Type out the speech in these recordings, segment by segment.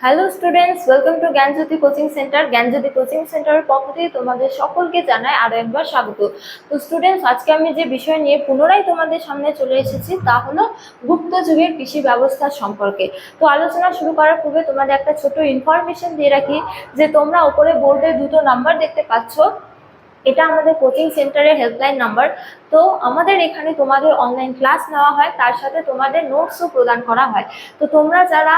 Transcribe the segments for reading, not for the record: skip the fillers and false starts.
Hello students, welcome to Gyanjyoti coaching centre. Gyanjyoti coaching সেন্টারের পক্ষ থেকে তোমাদের সকলকে জানাই আরো একবার স্বাগত। তো স্টুডেন্টস, আজকে আমি যে বিষয় নিয়ে পুনরায় তোমাদের সামনে চলে এসেছি তা হলো গুপ্ত যুগের কৃষি ব্যবস্থা সম্পর্কে। তো আলোচনা শুরু করার পূর্বে তোমাদের একটা ছোট ইনফরমেশন দিয়ে রাখি যে তোমরা উপরে বোর্ডে দুটো নাম্বার দেখতে পাচ্ছ, এটা আমাদের কোচিং সেন্টারের হেল্পলাইন নাম্বার। তো আমাদের এখানে তোমাদের অনলাইন ক্লাস নেওয়া হয়, তার সাথে তোমাদের নোটসও প্রদান করা হয়। তো তোমরা যারা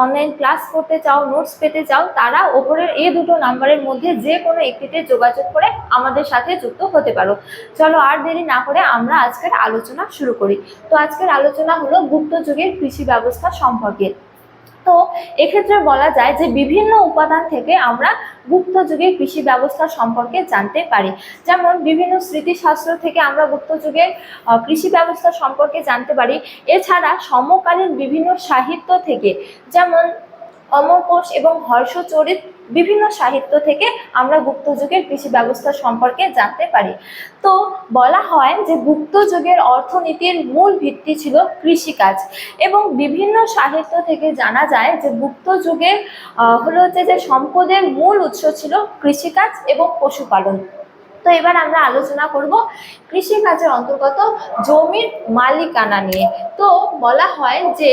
অনলাইন ক্লাস করতে চাও, নোটস পেতে চাও, তারা ওপরের এই দুটো নাম্বারের মধ্যে যে কোনো একটিতে যোগাযোগ করে আমাদের সাথে যুক্ত হতে পারো। চলো আর দেরি না করে আমরা আজকের আলোচনা শুরু করি। তো আজকের আলোচনা হলো গুপ্ত যুগের কৃষি ব্যবস্থা সম্পর্কে। তো এক্ষেত্রে বলা যায় যে বিভিন্ন উপাদান থেকে আমরা গুপ্ত যুগের কৃষি ব্যবস্থা সম্পর্কে জানতে পারি। যেমন বিভিন্ন স্মৃতিশাস্ত্র থেকে আমরা গুপ্ত যুগের কৃষি ব্যবস্থা সম্পর্কে জানতে পারি। এছাড়া সমকালীন বিভিন্ন সাহিত্য থেকে, যেমন অমরকোষ এবং হর্ষচরিত, বিভিন্ন সাহিত্য থেকে আমরা গুপ্ত যুগের কৃষি ব্যবস্থা সম্পর্কে জানতে পারি। তো বলা হয় যে গুপ্ত যুগের অর্থনীতির মূল ভিত্তি ছিল কৃষিকাজ, এবং বিভিন্ন সাহিত্য থেকে জানা যায় যে গুপ্ত যুগের হলো যে সম্পদের মূল উৎস ছিল কৃষিকাজ এবং পশুপালন। তো এবার আমরা আলোচনা করব কৃষিকাজের অন্তর্গত জমির মালিকানা নিয়ে। তো বলা হয় যে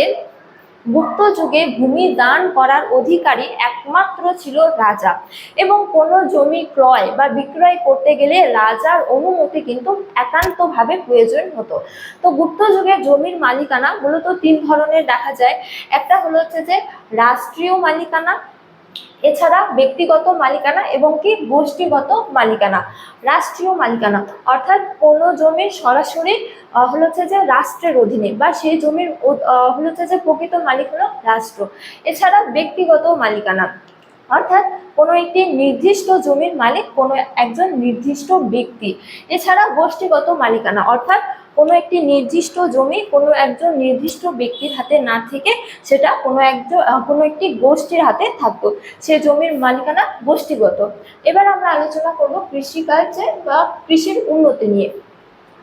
গুপ্ত যুগে ভূমি দান করার অধিকারী একমাত্র ছিল রাজা, এবং কোনো জমি ক্রয় বা বিক্রয় করতে গেলে রাজার অনুমতি কিন্তু একান্তভাবে প্রয়োজন হতো। তো গুপ্ত যুগে জমির মালিকানা মূলত তিন ধরনের দেখা যায়। একটা হলো যে রাষ্ট্রীয় মালিকানা, এছাড়া ব্যক্তিগত মালিকানা এবং কি গোষ্ঠীগত মালিকানা। রাষ্ট্রীয় মালিকানা অর্থাৎ কোনো জমির সরাসরি হলো যে রাষ্ট্রের অধীনে, বা সেই জমির হলো যে প্রকৃত মালিক হলো রাষ্ট্র। এছাড়া ব্যক্তিগত মালিকানা অর্থাৎ কোনো একটি নির্দিষ্ট জমির মালিক কোনো একজন নির্দিষ্ট ব্যক্তি। এছাড়া গোষ্ঠীগত মালিকানা অর্থাৎ কোনো একটি নির্দিষ্ট জমি কোনো একজন নির্দিষ্ট ব্যক্তির হাতে না থেকে সেটা কোনো একটি গোষ্ঠীর হাতে থাকতো, সে জমির মালিকানা গোষ্ঠীগত। এবার আমরা আলোচনা করব কৃষিকাজে বা কৃষির উন্নতি নিয়ে।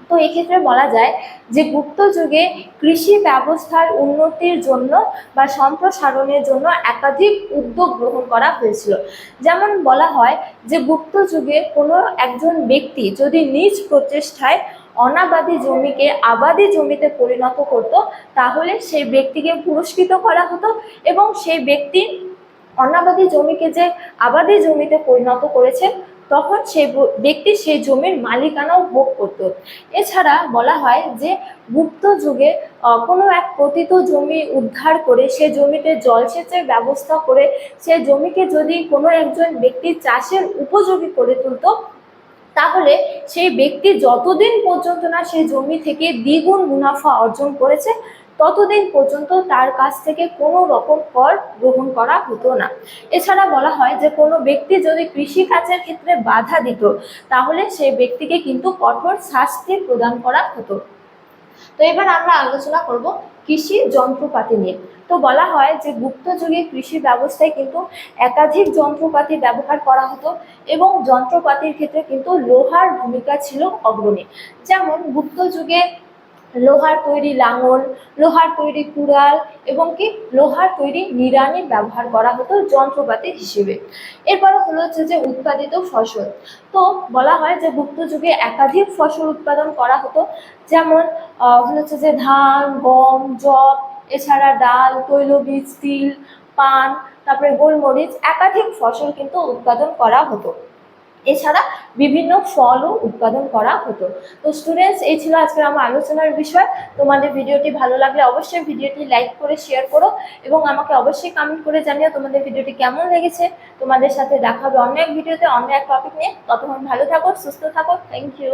তো এক্ষেত্রে বলা যায় যে গুপ্ত যুগে কৃষি ব্যবস্থার উন্নতির জন্য বা সম্প্রসারণের জন্য একাধিক উদ্যোগ গ্রহণ করা হয়েছিল। যেমন বলা হয় যে গুপ্ত যুগে কোনো একজন ব্যক্তি যদি নিজ প্রচেষ্টায় অনাবাদী জমিকে আবাদী জমিতে পরিণত করত, তাহলে সেই ব্যক্তিকে পুরস্কৃত করা হতো, এবং সেই ব্যক্তি অনাবাদী জমিকে যে আবাদী জমিতে পরিণত করেছে তখন সেই ব্যক্তি সেই জমির মালিকানাও ভোগ করত। এছাড়া বলা হয় যে গুপ্ত যুগে কোনো এক পতিত জমি উদ্ধার করে সে জমিতে জলসেচের ব্যবস্থা করে সে জমিকে যদি কোনো একজন ব্যক্তি চাষের উপযোগী করে তুলত, তাহলে সেই ব্যক্তি যতদিন পর্যন্ত না সেই জমি থেকে দ্বিগুণ মুনাফা অর্জন করেছে ততদিন পর্যন্ত তার কাছ থেকে কোনো রকম কর গ্রহণ করা হতো না। এছাড়া বলা হয় যে কোনো ব্যক্তি যদি কৃষিকাজের ক্ষেত্রে বাধা দিত, তাহলে সেই ব্যক্তিকে কিন্তু কঠোর শাস্তি প্রদান করা হতো। তো এবার আমরা আলোচনা করব কৃষি যন্ত্রপাতি নিয়ে। তো বলা হয় যে গুপ্ত যুগে কৃষি ব্যবস্থায় কিন্তু একাধিক যন্ত্রপাতি ব্যবহার করা হতো, এবং যন্ত্রপাতির ক্ষেত্রে কিন্তু লোহার ভূমিকা ছিল অগ্রণী। যেমন গুপ্ত যুগে লোহার তৈরি লাঙল, লোহার তৈরি কুড়াল এবং কি লোহার তৈরি নিড়ানি ব্যবহার করা হতো যন্ত্রপাতি হিসেবে। এরপরে হলো যে উৎপাদিত ফসল। তো বলা হয় যে গুপ্ত যুগে একাধিক ফসল উৎপাদন করা হতো। যেমন হলো যে ধান, গম, যব, এছাড়া ডাল, তৈলবীজ, তিল, পান, তারপরে গোলমরিচ, একাধিক ফসল কিন্তু উৎপাদন করা হতো। এছাড়া বিভিন্ন ফলও উৎপাদন করা হতো। তো স্টুডেন্টস, এই ছিল আজকের আমার আলোচনার বিষয়। তোমাদের ভিডিওটি ভালো লাগলে অবশ্যই ভিডিওটি লাইক করে শেয়ার করো, এবং আমাকে অবশ্যই কমেন্ট করে জানিও তোমাদের ভিডিওটি কেমন লেগেছে। তোমাদের সাথে দেখা হবে অন্য এক ভিডিওতে অন্য এক টপিক নিয়ে। ততক্ষণ ভালো থাকো, সুস্থ থাকো। Thank you.